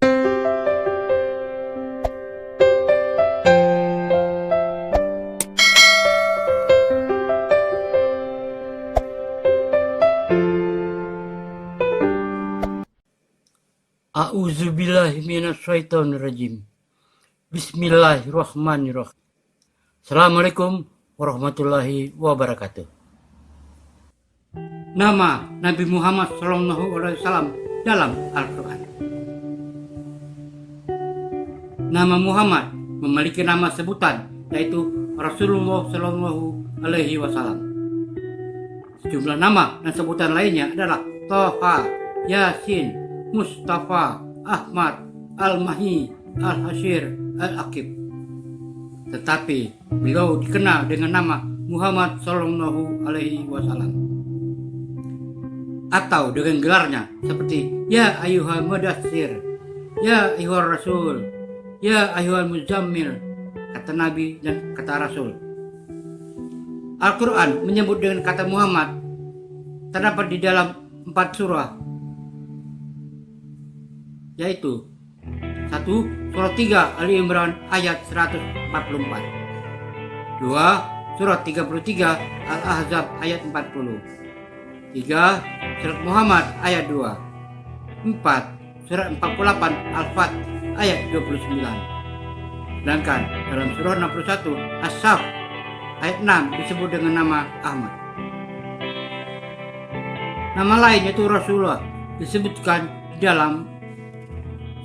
A'udzubillahi minasyaitonirrajim. Bismillahirrahmanirrahim. Assalamualaikum warahmatullahi wabarakatuh. Nama Nabi Muhammad SAW dalam Al-Quran. Nama Muhammad memiliki nama sebutan, yaitu Rasulullah SAW. Sejumlah nama dan sebutan lainnya adalah Toha, Yasin, Mustafa, Ahmad, Al-Mahi, Al-Hashir, Al-Aqib. Tetapi beliau dikenal dengan nama Muhammad SAW, atau dengan gelarnya seperti Ya Ayyuhal Mudaththir, Ya Ayyuhal Rasul, Ya Ayyuhal Muzammil, kata Nabi dan kata Rasul. Al-Quran menyebut dengan kata Muhammad terdapat di dalam 4 surah, yaitu 1. Surat 3 Ali Imran ayat 144, 2. Surat 33 Al-Ahzab ayat 40, 3. Surat Muhammad ayat 2, 4. Surat 48 Al-Fat ayat 29. Sedangkan dalam surah 61 As-Saff ayat 6 disebut dengan nama Ahmad. Nama lain yaitu Rasulullah disebutkan di dalam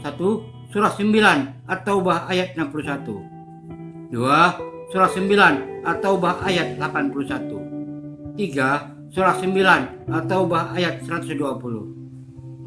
1. Surah 9 At-Taubah ayat 61, 2. Surah 9 At-Taubah ayat 81, 3. Surah 9 At-Taubah ayat 120,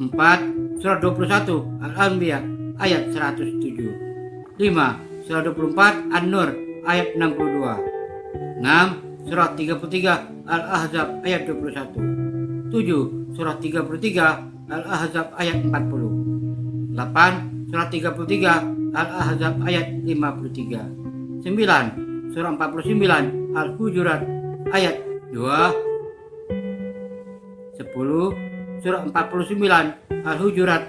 4. Surah 21 Al-Anbiya ayat 107, 5. Surah 24 An-Nur ayat 62, 6. Surah 33 Al-Ahzab ayat 21, 7. Surah 33 Al-Ahzab ayat 40, 8. Surah 33 Al-Ahzab ayat 53, 9. Surah 49 Al-Hujurat ayat 2, 10. Surah 49 Al-Hujurat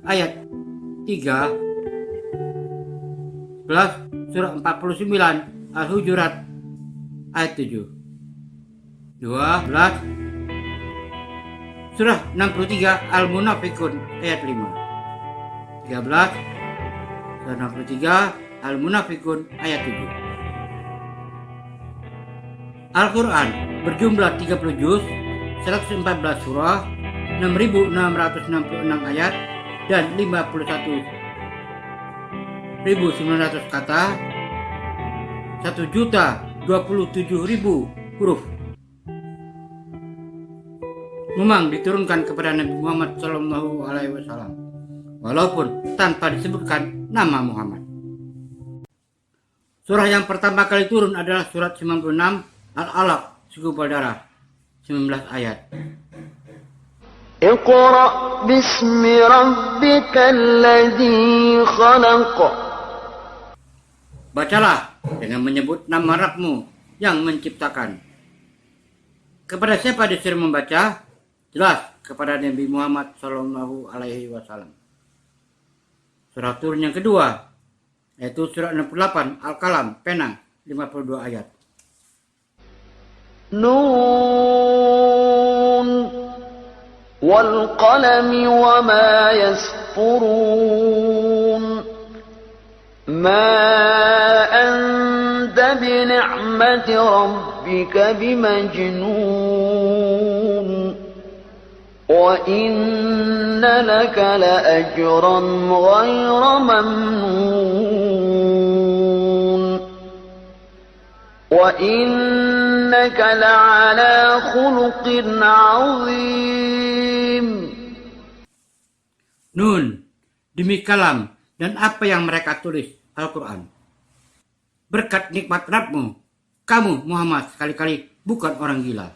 ayat 3, 11. Surah 49 Al-Hujurat ayat 7, 12. Surah 63 Al-Munafiqun ayat 5, 13. Surah 63 Al-Munafiqun ayat 7. Al-Quran berjumlah 30 juz, 114 surah, 6.666 ayat, dan 51.900 kata, 1.027.000 huruf. Memang diturunkan kepada Nabi Muhammad SAW, walaupun tanpa disebutkan nama Muhammad. Surah yang pertama kali turun adalah surat 96 Al-Alaq, segumpal darah, 19 ayat. Iqra bismi rabbikal ladzi khalaq. Bacalah dengan menyebut nama Rabbmu yang menciptakan. Kepada siapa disuruh membaca? Jelas kepada Nabi Muhammad SAW. Surah turun yang kedua, yaitu surah 68 Al-Qalam, pena, 52 ayat. Nun wal qalami wa ma yasfurun. Ma anta bi ni'mati rabbika bimajnun. Wa inna laka la ajran ghayra mamnun. Wa innaka la'ala khuluqin 'azim. Nun, demi kalam dan apa yang mereka tulis Al-Quran. Berkat nikmat Rabbmu, kamu Muhammad sekali-kali bukan orang gila.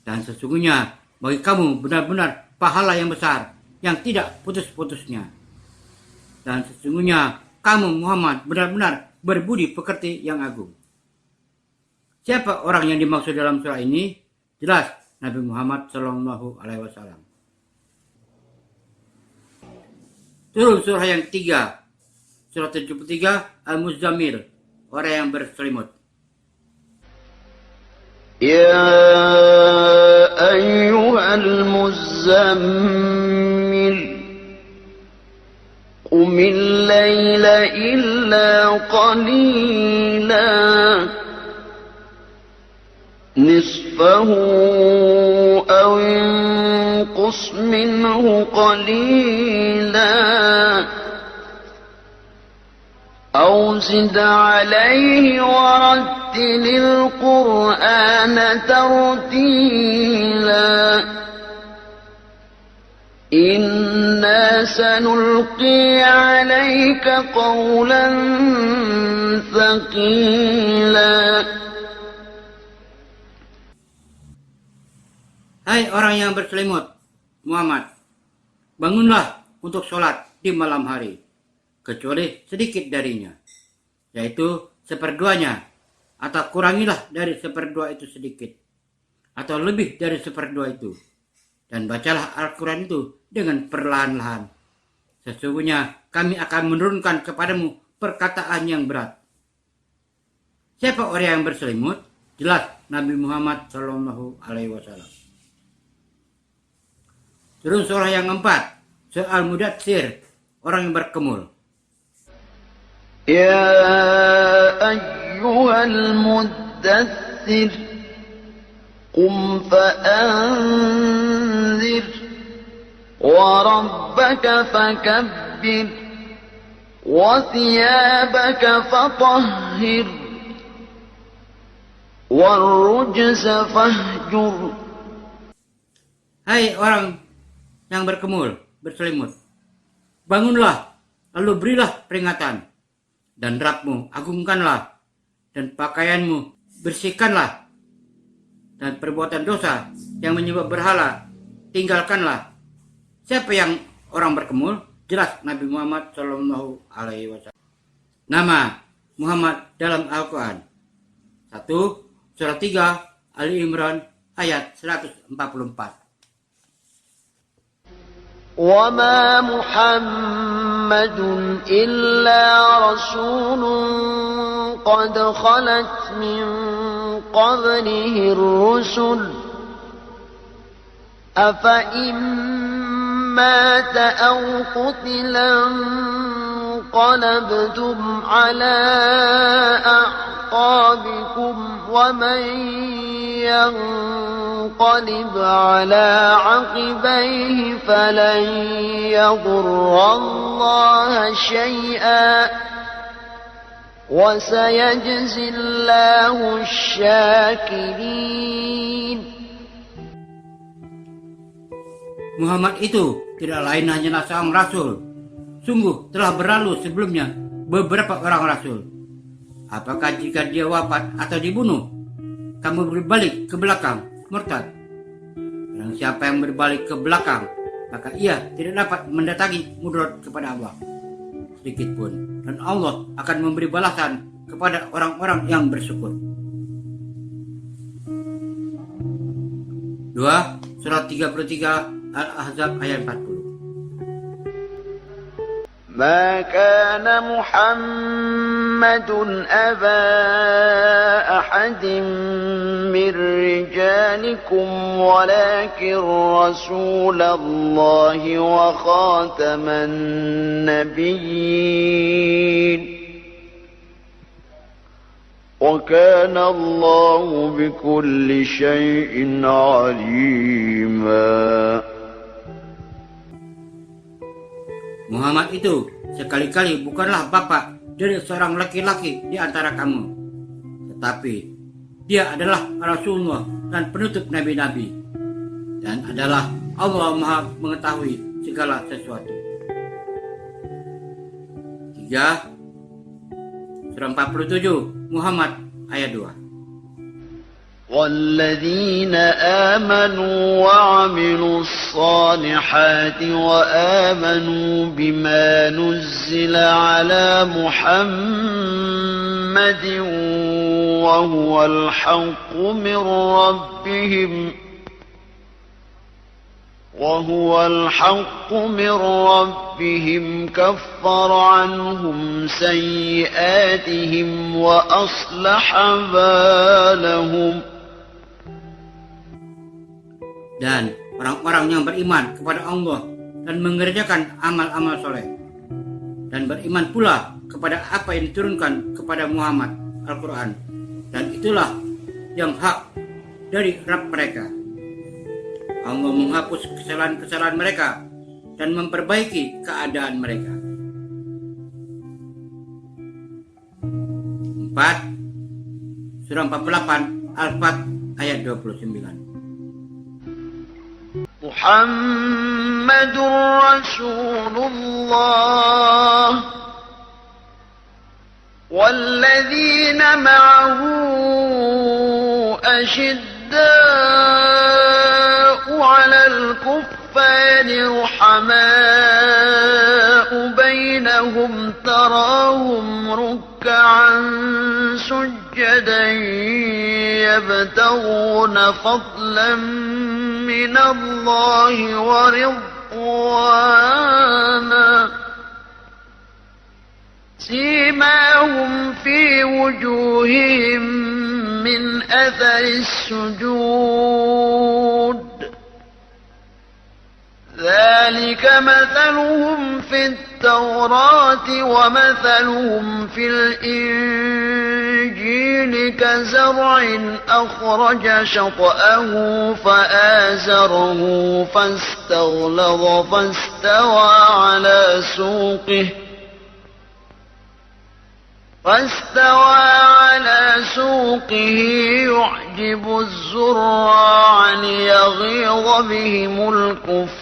Dan sesungguhnya bagi kamu benar-benar pahala yang besar yang tidak putus-putusnya. Dan sesungguhnya kamu Muhammad benar-benar berbudi pekerti yang agung. Siapa orang yang dimaksud dalam surah ini? Jelas Nabi Muhammad SAW. Turun surah yang ketiga, surah 73 Al-Muzammil, orang yang berselimut. يا أيها المزمل قم الليل إلا قليلا نصفه أو انقص منه قليلا أو زد عليه ورتل القرآن ترتيلا إنا سنلقي عليك قولا ثقيلا. Hai orang yang berselimut, Muhammad, bangunlah untuk sholat di malam hari, kecuali sedikit darinya, yaitu seperduanya, atau kurangilah dari seperdua itu sedikit, atau lebih dari seperdua itu, dan bacalah Al-Quran itu dengan perlahan-lahan. Sesungguhnya kami akan menurunkan kepadamu perkataan yang berat. Siapa orang yang berselimut? Jelas Nabi Muhammad SAW. Turun surah yang keempat, surah Al-Mudaththir, orang yang berkemul. يا أيها المدثر قم فأنذر وربك فكبر وثيابك فطهر والرجز فاهجر. Hai orang yang berkemul, berselimut, bangunlah, lalu berilah peringatan, dan Rabbmu agungkanlah, dan pakaianmu bersihkanlah, dan perbuatan dosa yang menyebab berhala tinggalkanlah. Siapa yang orang berkemul? Jelas Nabi Muhammad SAW. Nama Muhammad dalam Al-Quran. 1. Surah 3 Ali Imran ayat 144. وما محمد إلا رسول قد خلت من قبله الرسل أفإن مات أو قتلا انقلبتم على أعقابكم ومن ينقلب على عقبيه فلن يضر الله شيئا وسيجزي الله الشاكرين. Muhammad itu tidak lain hanyalah seorang rasul. Sungguh telah berlalu sebelumnya beberapa orang rasul. Apakah jika dia wafat atau dibunuh, kamu berbalik ke belakang, murtad? Dan siapa yang berbalik ke belakang, maka ia tidak dapat mendatangi mudarat kepada Allah sedikit pun. Dan Allah akan memberi balasan kepada orang-orang yang bersyukur. 2. Surat 33 Al-Ahzab ayat 40. ما كان محمد أبا أحد من رجالكم ولكن رسول الله وخاتم النبيين وكان الله بكل شيء عليما. Muhammad itu sekali-kali bukanlah bapak dari seorang laki-laki di antara kamu, tetapi dia adalah Rasulullah dan penutup nabi-nabi, dan adalah Allah Maha mengetahui segala sesuatu. 3. Surah 47 Muhammad ayat 2. والذين آمنوا وعملوا الصالحات وآمنوا بما نزل على محمد وهو الحق من ربهم وهو الحق من ربهم كفر عنهم سيئاتهم وأصلح بالهم. Dan orang-orang yang beriman kepada Allah dan mengerjakan amal-amal soleh, dan beriman pula kepada apa yang diturunkan kepada Muhammad Al-Quran, dan itulah yang hak dari Rabb mereka. Allah menghapus kesalahan-kesalahan mereka dan memperbaiki keadaan mereka. 4. Surah 48 Al-Fat ayat 29. محمد رسول الله والذين معه أشداء على الكفار رحماء بينهم تراهم ركعا سجدا يبتغون فضلا من الله ورضوانا سيماهم في وجوههم من أثر السجود ذلك مثلهم في التوراة ومثلهم في الإنجيل كزرع أخرج شطأه فآزره فاستغلظ فاستوى على سوقه يعجب الزراع ليغيظ بهم الكفار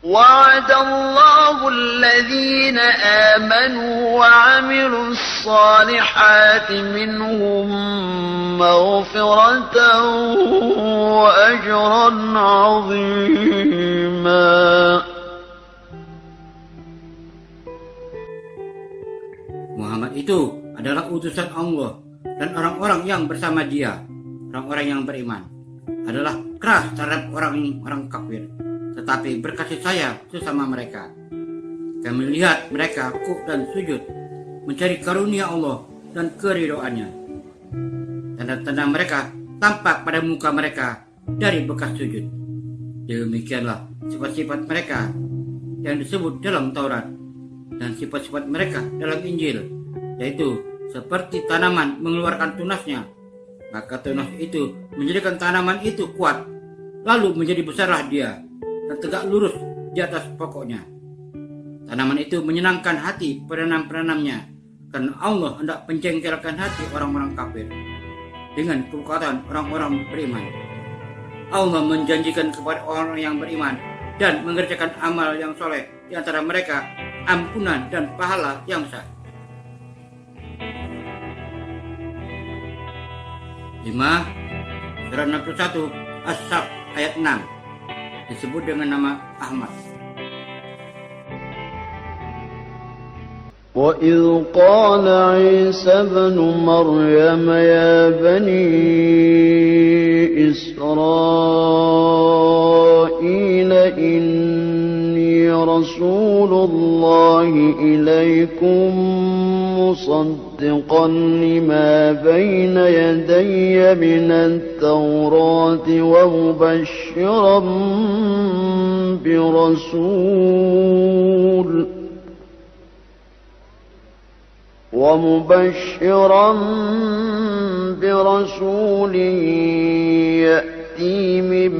وعد الله الذين آمنوا وعملوا الصالحات منهم مغفرة وأجرا عظيما. Muhammad itu adalah utusan Allah, dan orang-orang yang bersama dia, orang-orang yang beriman, adalah keras terhadap orang-orang kafir, tetapi berkasih sayang sesama mereka. Kami lihat mereka rukuk dan sujud, mencari karunia Allah dan keridhoannya. Tanda-tanda mereka tampak pada muka mereka dari bekas sujud. Demikianlah sifat-sifat mereka yang disebut dalam Taurat dan sifat-sifat mereka dalam Injil, yaitu seperti tanaman mengeluarkan tunasnya, maka tunas itu menjadikan tanaman itu kuat, lalu menjadi besarlah dia dan tegak lurus di atas pokoknya. Tanaman itu menyenangkan hati penanam-penanamnya, karena Allah hendak menjengkelkan hati orang-orang kafir dengan kekuatan orang-orang beriman. Allah menjanjikan kepada orang yang beriman dan mengerjakan amal yang soleh di antara mereka ampunan dan pahala yang besar. 5. Surah 61 As-Saf ayat 6 disebut dengan nama Ahmad. وَإِذْ قَالَ عِيسَى ابْنُ مَرْيَمَ يَا بَنِي إِسْرَائِيلَ إِنِّي رَسُولُ اللَّهِ إِلَيْكُمْ مُصَدِّقًا لِمَا بَيْنَ يَدَيَّ مِنَ التَّوْرَاةِ ومبشرا برسول يأتي من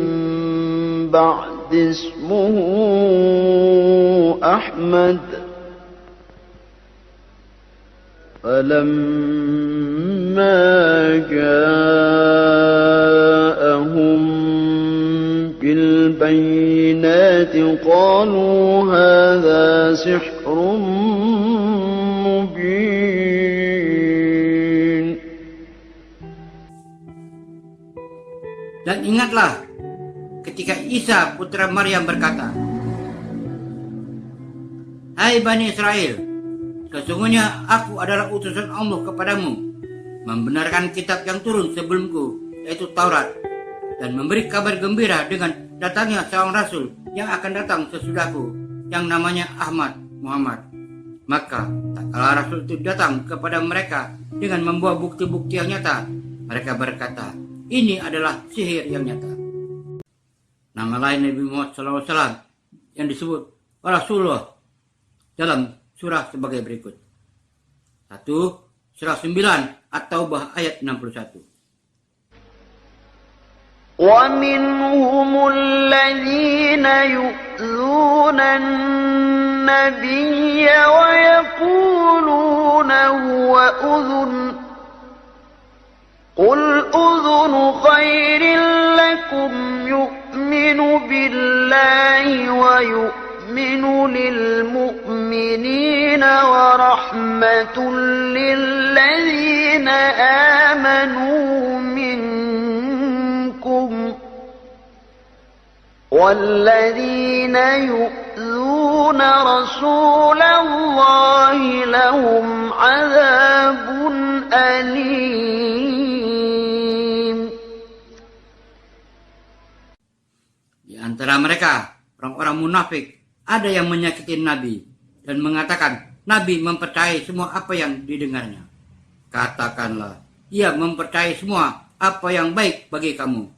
بعد اسمه أحمد فلما جاءهم بالبينات قالوا هذا سحر Dan ingatlah ketika Isa putra Maryam berkata, "Hai Bani Israel, sesungguhnya aku adalah utusan Allah kepadamu, membenarkan kitab yang turun sebelumku, yaitu Taurat, dan memberi kabar gembira dengan datangnya seorang rasul yang akan datang sesudahku, yang namanya Ahmad Muhammad. Maka tak kala rasul itu datang kepada mereka dengan membawa bukti-bukti yang nyata, mereka berkata, ini adalah sihir yang nyata. Nama lain Nabi Muhammad SAW yang disebut Rasulullah dalam surah sebagai berikut. 1. Surah 9 At-Taubah ayat 61. وَمِنْهُمُ الَّذِينَ يُؤْذُونَ النَّبِيَّ وَيَقُولُونَ هُوَ أُذُنٌ قُلْ أُذُنُ خَيْرٍ لَكُمْ يُؤْمِنُ بِاللَّهِ وَيُؤْمِنُ لِلْمُؤْمِنِينَ وَرَحْمَةٌ لِلَّذِينَ آمَنُوا مِنكُمْ وَالَّذِينَ يُؤْذُونَ رَسُولَ اللَّهِ لَهُمْ عَذَابٌ أَلِيمٌ. Di antara mereka, orang-orang munafik, ada yang menyakiti Nabi dan mengatakan Nabi mempercayai semua apa yang didengarnya. Katakanlah, ia mempercayai semua apa yang baik bagi kamu.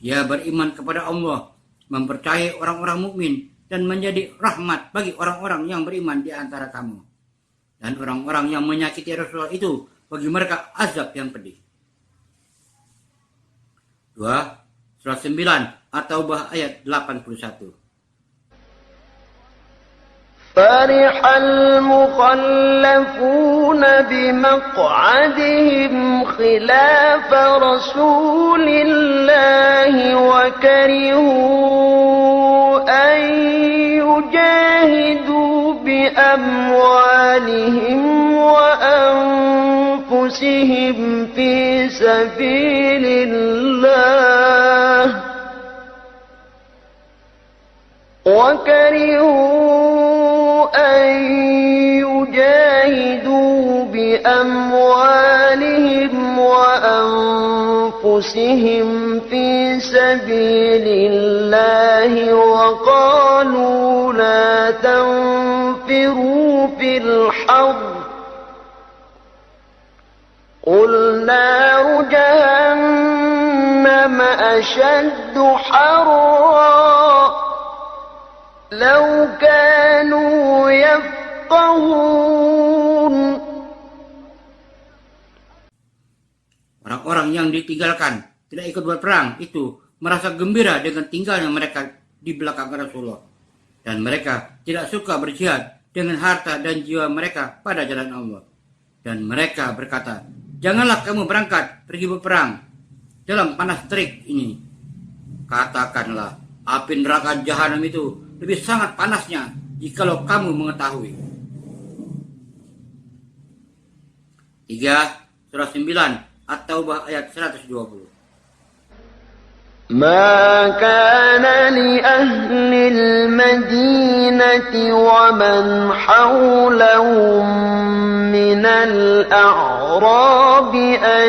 Ia beriman kepada Allah, mempercayai orang-orang mukmin dan menjadi rahmat bagi orang-orang yang beriman di antara kamu. Dan orang-orang yang menyakiti Rasulullah itu bagi mereka azab yang pedih. 2. Surah 9 At-Taubah ayat 81. فَرِحَ الْمُخَلَّفُونَ بِمَقْعَدِهِمْ خِلَافَ رَسُولِ اللَّهِ وَكَرِهُوا أَن يُجَاهِدُوا بِأَمْوَالِهِمْ وَأَنفُسِهِمْ فِي سَبِيلِ اللَّهِ أن يجاهدوا بأموالهم وأنفسهم في سبيل الله وقالوا لا تنفروا في الحر قل نار جهنم أشد حرا لو كانوا يفقهون. Orang-orang yang ditinggalkan, tidak ikut berperang itu merasa gembira dengan tinggalnya mereka di belakang Rasulullah. Dan mereka tidak suka berjihad dengan harta dan jiwa mereka pada jalan Allah. Dan mereka berkata, janganlah kamu berangkat pergi berperang dalam panas terik ini. Katakanlah, api neraka jahanam itu lebih sangat panasnya jikalau kamu mengetahui. 3. Surah 9 At-Taubah ayat 120. ما كان لأهل المدينة ومن حولهم من الأعراب أن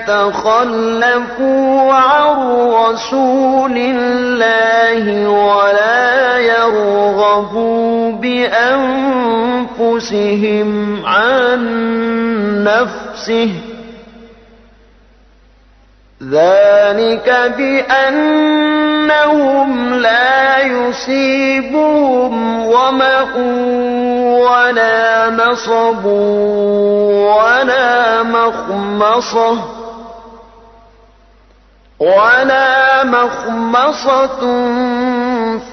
يتخلفوا عن رسول الله ولا يرغبوا بأنفسهم عن نفسه ذلك بأنهم لا يصيبهم ظمأ ولا نصب ولا مخمصة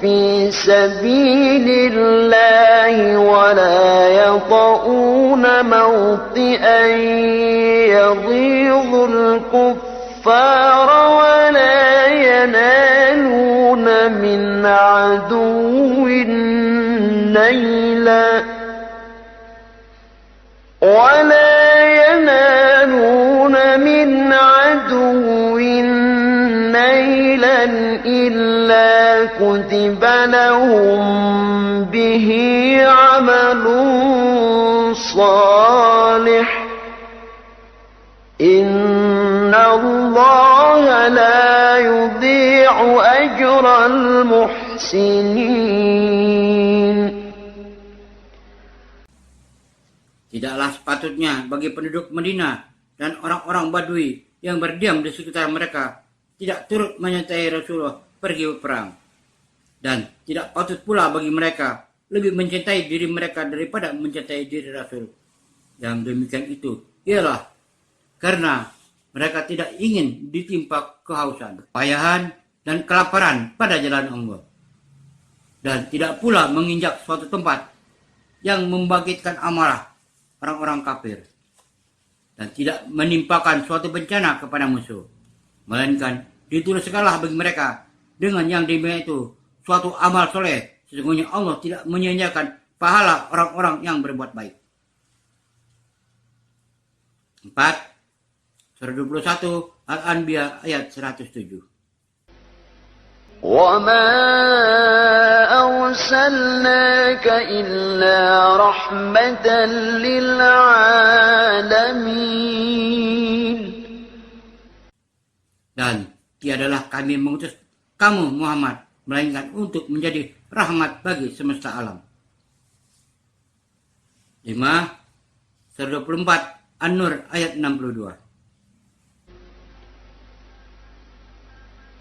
في سبيل الله ولا يطؤون موطئا يغيظ الكفار ولا ينالون من عدو نيلا إلا كتب لهم به عمل صالح إن الله يضيع أجر المحسنين. Tidaklah sepatutnya bagi penduduk Madinah dan orang-orang Badui yang berdiam di sekitar mereka tidak turut menyertai Rasulullah pergi berperang. Dan tidak patut pula bagi mereka lebih mencintai diri mereka daripada mencintai diri Rasul. Yang demikian itu ialah karena mereka tidak ingin ditimpa kehausan, kepayahan, dan kelaparan pada jalan Allah. Dan tidak pula menginjak suatu tempat yang membangkitkan amarah orang-orang kafir. Dan tidak menimpakan suatu bencana kepada musuh. Melainkan dituliskanlah bagi mereka dengan yang demikian itu suatu amal soleh. Sesungguhnya Allah tidak menyia-nyiakan pahala orang-orang yang berbuat baik. 4. Surah 21 Al-Anbiya ayat 107. وما أرسلناك إلا رحمة للعالمين. Dan tiadalah kami mengutus kamu Muhammad melainkan untuk menjadi rahmat bagi semesta alam. 5. Surah 24 An-Nur ayat 62.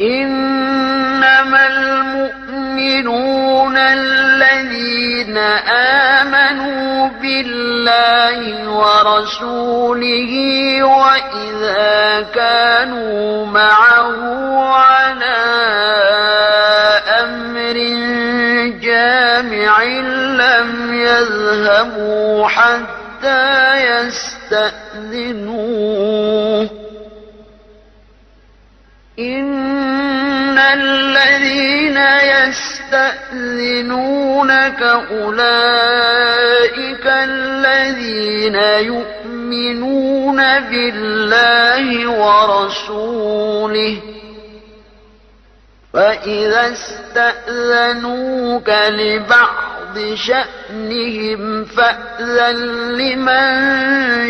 إنما المؤمنون الذين آمنوا بالله ورسوله وإذا كانوا معه على أمر جامع لم يذهبوا حتى يستأذنوه. إن الذين يستأذنونك أولئك الذين يؤمنون بالله ورسوله فإذا استأذنوك لبعض شأنهم فأذن لمن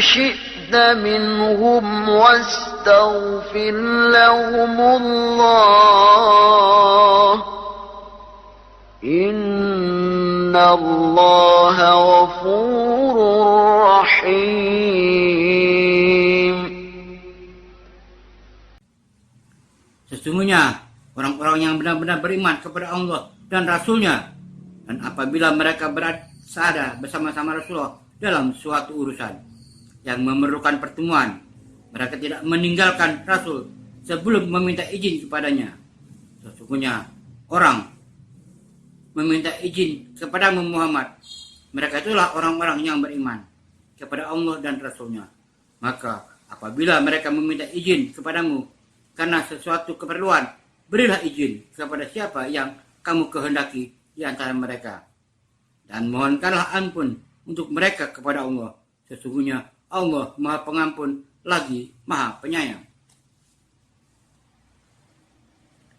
شئت منهم واستغفر لهم الله إن الله غفور رحيم. Sesungguhnya orang-orang yang benar-benar beriman kepada Allah dan Rasul-Nya, dan apabila mereka berada bersama-sama Rasulullah dalam suatu urusan yang memerlukan pertemuan, mereka tidak meninggalkan Rasul sebelum meminta izin kepadanya. Sesungguhnya orang meminta izin kepadamu Muhammad, mereka itulah orang-orang yang beriman kepada Allah dan Rasul-Nya. Maka apabila mereka meminta izin kepadamu karena sesuatu keperluan, berilah izin kepada siapa yang kamu kehendaki di antara mereka. Dan mohonkanlah ampun untuk mereka kepada Allah. Sesungguhnya Allah Maha Pengampun lagi Maha Penyayang.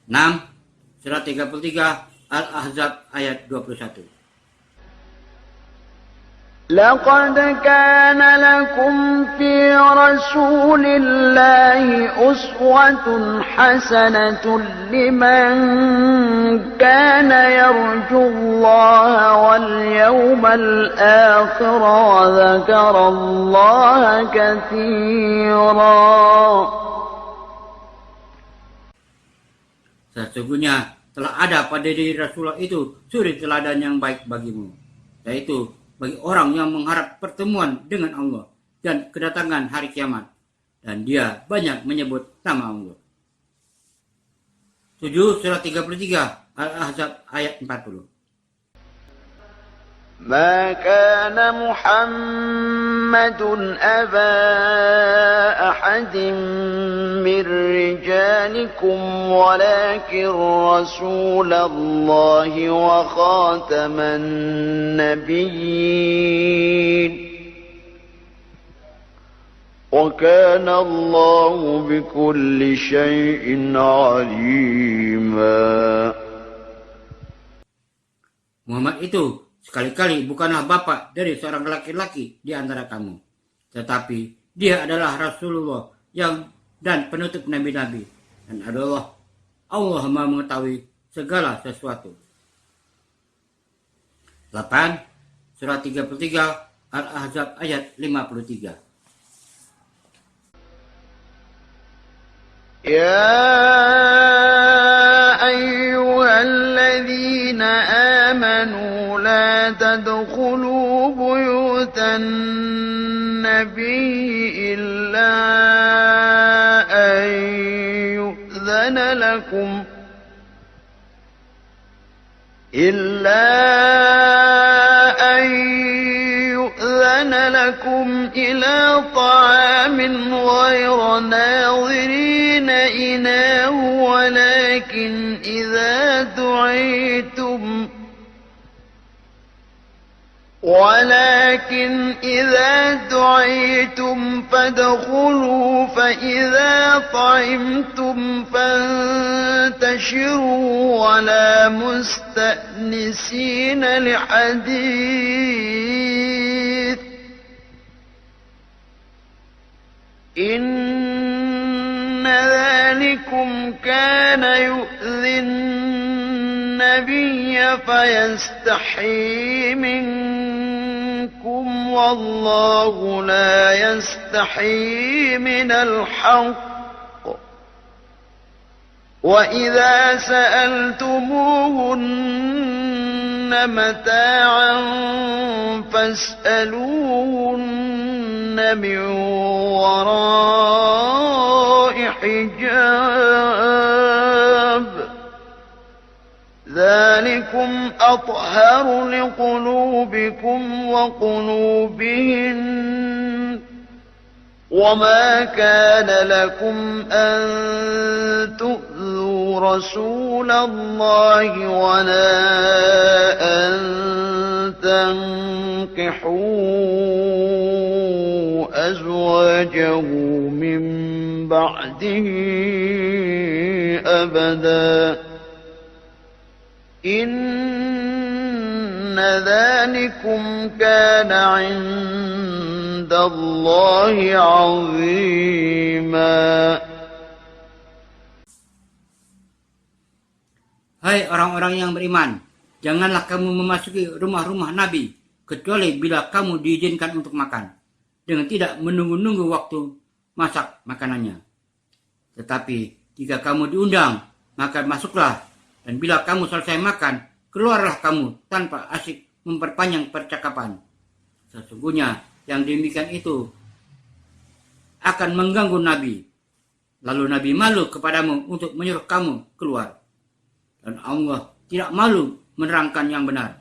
6. Surah 33 Al-Ahzab ayat 21. لقد كان لكم في رسول الله أسوة حسنة لمن كان يرجو الله واليوم الآخر وذكر الله كثيرا. Sesungguhnya telah ada pada diri Rasulullah itu suri teladan yang baik bagimu, yaitu bagi orang yang mengharap pertemuan dengan Allah dan kedatangan hari kiamat, dan dia banyak menyebut nama Allah. 7. Surah 33 Al-Ahzab ayat 40. ما كان محمد أبا أحد من رجالكم ولكن رسول الله وخاتم النبيين وكان الله بكل شيء عليما. Muhammad itu sekali-kali bukanlah bapak dari seorang laki-laki di antara kamu, tetapi dia adalah Rasulullah dan penutup nabi-nabi, dan adalah Allah Maha mengetahui segala sesuatu. 8. Surah 33 Al-Ahzab ayat 53. يا أيها الذين آمنوا لا تدخلوا بيوت النبي إلا أن يؤذن لكم إلى طعام غير ناظرين إناه ولكن إذا دعيتم فادخلوا فإذا طعمتم فانتشروا ولا مستأنسين لحديث إن ذلكم كان يؤذي النبي فيستحيي منكم والله لا يستحيي من الحق وإذا سألتموهن متاعا فاسألوهن من وراء حجاب ذلكم أطهر لقلوبكم وقلوبهن وما كان لكم أن تؤذوا رسول الله ولا أن تنكحوا أزواجه من بعده أبدا إن ذلكم كان عند الله عظيما. Hai orang-orang yang beriman, janganlah kamu memasuki rumah-rumah Nabi kecuali bila kamu diizinkan untuk makan, dengan tidak menunggu-nunggu waktu masak makanannya. Tetapi jika kamu diundang, maka masuklah, dan bila kamu selesai makan, keluarlah kamu tanpa asyik memperpanjang percakapan. Sesungguhnya yang demikian itu akan mengganggu Nabi. Lalu Nabi malu kepadamu untuk menyuruh kamu keluar. Dan Allah tidak malu menerangkan yang benar.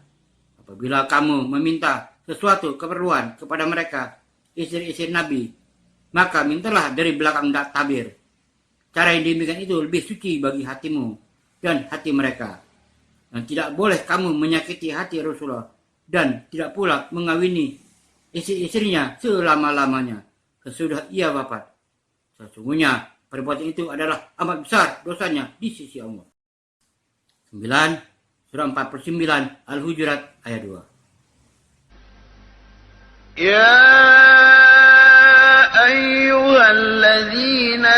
Apabila kamu meminta sesuatu keperluan kepada mereka, istri-istri Nabi, maka mintalah dari belakang tabir. Cara yang demikian itu lebih suci bagi hatimu dan hati mereka. Dan tidak boleh kamu menyakiti hati Rasulullah dan tidak pula mengawini istri-istrinya selama-lamanya sesudah ia wafat. Sesungguhnya perbuatan itu adalah amat besar dosanya di sisi Allah. 9. Surah 49 Al-Hujurat ayat 2. Ya ayyuhalladzina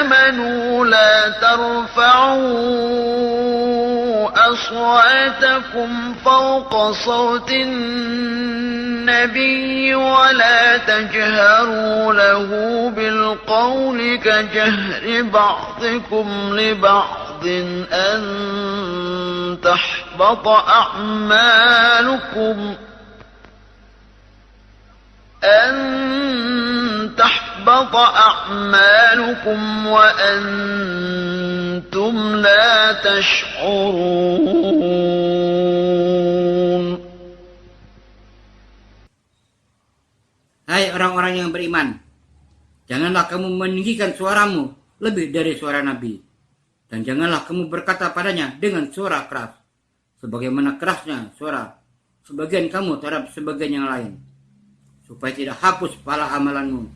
amanu la tarfa'u أصواتكم فوق صوت النبي ولا تجهروا له بالقول كجهر بعضكم لبعض أن تحبط أعمالكم وأنتم لا تشعرون. Hai orang-orang yang beriman, janganlah kamu meninggikan suaramu lebih dari suara Nabi, dan janganlah kamu berkata padanya dengan suara keras, sebagaimana kerasnya suara sebagian kamu terhadap sebagian yang lain, supaya tidak hapus pahala amalanmu,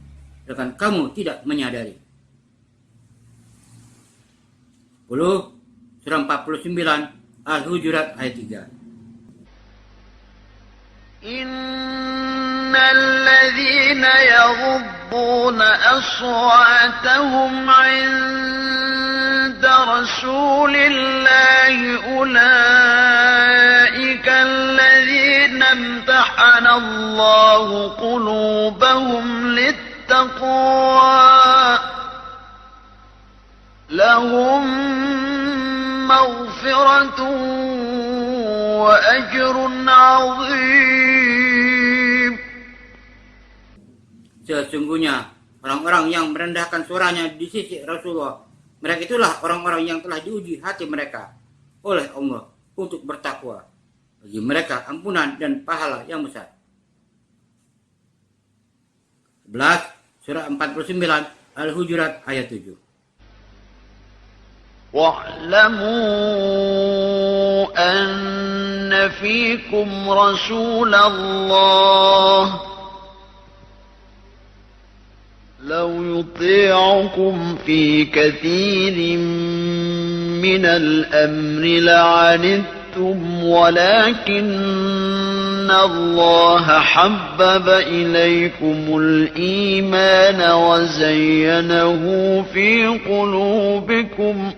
sedangkan kamu tidak menyadari. 10. Surah 49 Al-Hujurat ayat 3. Innal ladzina yaghuduna aswatahum 'inda رسول الله أولئك الذين امتحن الله قلوبهم للتقوى لهم مغفرة وأجر عظيم. Sesungguhnya orang-orang yang merendahkan suaranya di sisi Rasulullah, mereka itulah orang-orang yang telah diuji hati mereka oleh Allah untuk bertakwa. Bagi mereka ampunan dan pahala yang besar. 11 surah 49 Al-Hujurat ayat 7. واعلموا أن فيكم رسول الله لو يطيعكم في كثير من الأمر لعنتم ولكن الله حبب إليكم الإيمان وزينه في قلوبكم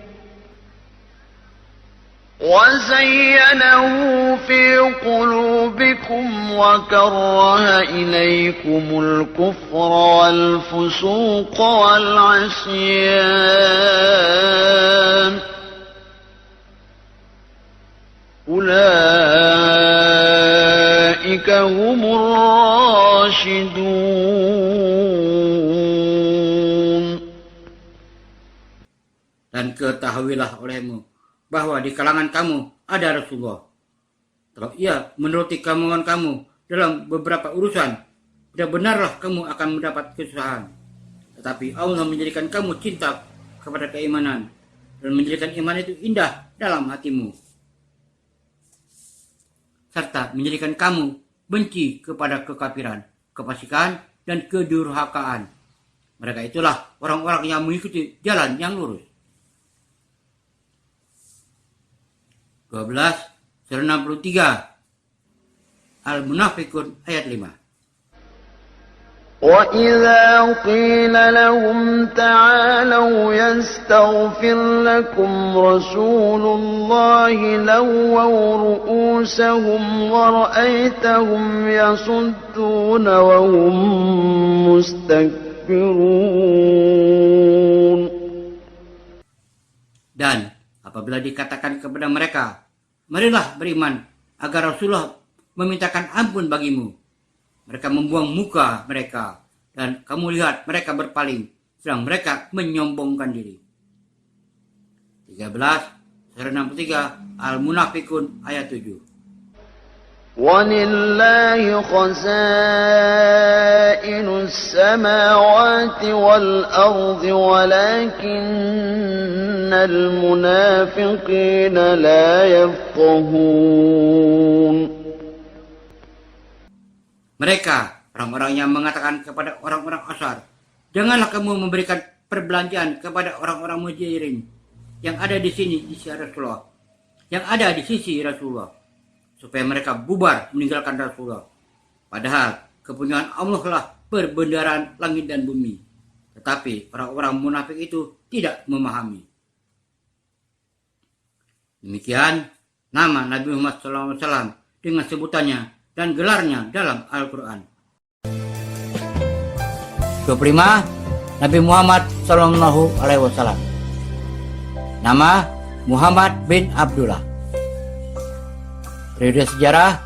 وكره إليكم الكفر والفسوق والعصيان أولئك هم الراشدون. Dan ketahuilah olehmu bahwa di kalangan kamu ada Rasulullah. Kalau ia menuruti kemauan kamu dalam beberapa urusan, tidak benarlah kamu akan mendapat kesusahan. Tetapi Allah menjadikan kamu cinta kepada keimanan dan menjadikan iman itu indah dalam hatimu. Serta menjadikan kamu benci kepada kekafiran, kefasikan, dan kedurhakaan. Mereka itulah orang-orang yang mengikuti jalan yang lurus. 12 surah 63 Al-Munafiqun ayat 5. وَإِذَا قِيلَ لَهُمْ تَعَالَوْا يَسْتَغْفِرْ لَكُمْ رَسُولُ اللَّهِ لَوَّوْا رُءُوسَهُمْ وَرَأَيْتَهُمْ يَصُدُّونَ وَهُمْ مُسْتَكْبِرُونَ. Dan apabila dikatakan kepada mereka, marilah beriman agar Rasulullah memintakan ampun bagimu, mereka membuang muka mereka dan kamu lihat mereka berpaling sedang mereka menyombongkan diri. 13 surah 63 Al-Munafiqun ayat 7. وَلِلَّهِ خَزَائِنُ السَّمَاوَاتِ وَالْأَرْضِ وَلَكِنَّ الْمُنَافِقِينَ لَا يَفْقَهُونَ. Mereka, orang-orang yang mengatakan kepada orang-orang Ansar, janganlah kamu memberikan perbelanjaan kepada orang-orang Muhajirin yang ada di sini di sisi Rasulullah, yang ada di sisi Rasulullah, supaya mereka bubar meninggalkan Rasulullah. Padahal kepunyaan Allah lah perbendaharaan langit dan bumi. Tetapi orang-orang munafik itu tidak memahami. Demikian nama Nabi Muhammad SAW dengan sebutannya dan gelarnya dalam Al-Quran. 25 Nabi Muhammad SAW. Nama Muhammad bin Abdullah. Periode sejarah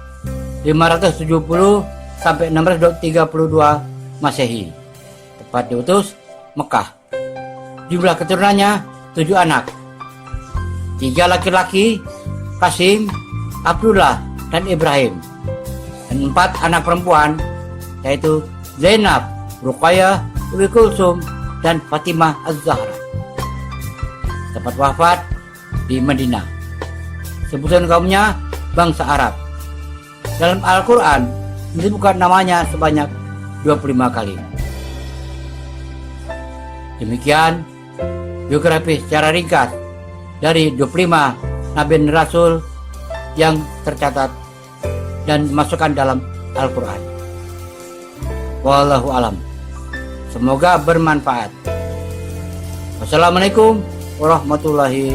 570 sampai 632 Masehi. Tepat diutus Mekah. Jumlah keturunannya 7 anak. 3 laki-laki, Qasim, Abdullah, dan Ibrahim. Dan 4 anak perempuan, yaitu Zainab, Ruqayyah, Ummu Kulsum, dan Fatimah Az-Zahra. Tempat wafat di Madinah. Sebutan kaumnya bangsa Arab. Dalam Al-Quran disebutkan namanya sebanyak 25 kali. Demikian biografi secara ringkas dari 25 Nabi dan Rasul yang tercatat dan dimasukkan dalam Al-Quran. Wallahu alam. Semoga bermanfaat. Wassalamualaikum warahmatullahi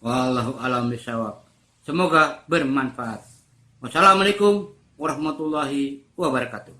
wallahu alam bisawab. Semoga bermanfaat. Wassalamualaikum warahmatullahi wabarakatuh.